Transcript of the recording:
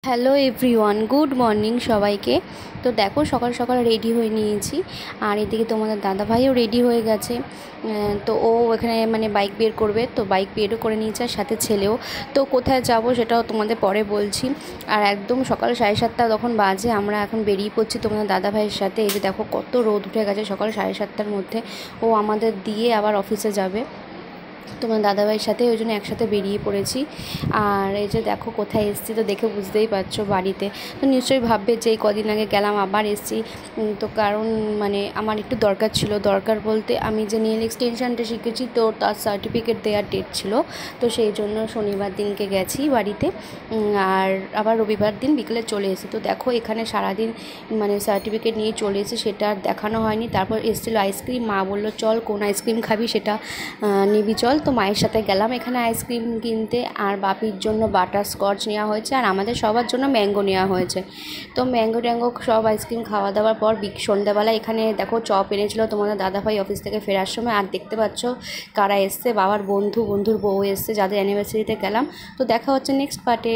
Hello everyone, good morning সবাইকে। তো দেখো সকাল সকাল রেডি হয়ে নিয়েছি, আর এদিকে তোমাদের দাদাভাইও রেডি হয়ে গেছে। তো ও এখানে মানে বাইক বের করবে, তো বাইক বেরও করে নিয়েছে আর সাথে ছেলেও। তো কোথায় যাব সেটাও তোমাদের পরে বলছি। আর একদম সকাল 7:30 তখন বাজে, আমরা এখন বেরিয়ে পড়ছি তোমাদের দাদাভাইয়ের সাথে। এই যে দেখো কত রোদ উঠে গেছে সকাল 7:30টার মধ্যে। ও আমাদের দিয়ে আবার অফিসে যাবে তোমার দাদাভাইয়ের সাথে, ওই জন্য একসাথে বেরিয়ে পড়েছি। আর এই যে দেখো কোথায় এসেছি, তো দেখে বুঝতেই পারছো বাড়িতে। তো নিশ্চয়ই ভাববে যে এই কদিন আগে গেলাম আবার এসেছি। তো কারণ মানে আমার একটু দরকার ছিল, দরকার বলতে আমি যে নেল এক্সটেনশানটা শিখেছি তো তার সার্টিফিকেট দেওয়ার ডেট ছিল। তো সেই জন্য শনিবার দিনকে গেছি বাড়িতে, আর আবার রবিবার দিন বিকেলে চলে এসেছি। তো দেখো এখানে সারাদিন মানে সার্টিফিকেট নিয়ে চলে এসেছি, সেটা আর দেখানো হয়নি। তারপর এসেছিলো আইসক্রিম, মা বললো চল কোন আইসক্রিম খাবি সেটা নিবি চল। তো মায়ের সাথে গেলাম এখানে আইসক্রিম কিনতে, আর বাপির জন্য বাটার স্কচ নেওয়া হয়েছে, আর আমাদের সবার জন্য ম্যাঙ্গো নেওয়া হয়েছে। তো ম্যাঙ্গো ট্যাঙ্গো সব আইসক্রিম খাওয়া দাওয়ার পর সন্ধ্যাবেলা এখানে দেখো চপ এনেছিলো তোমাদের দাদাভাই অফিস থেকে ফেরার সময়। আর দেখতে পাচ্ছ কারা এসছে, বাবার বন্ধুর বউ এসছে, যাদের অ্যানিভার্সারিতে গেলাম। তো দেখা হচ্ছে নেক্সট পার্টে।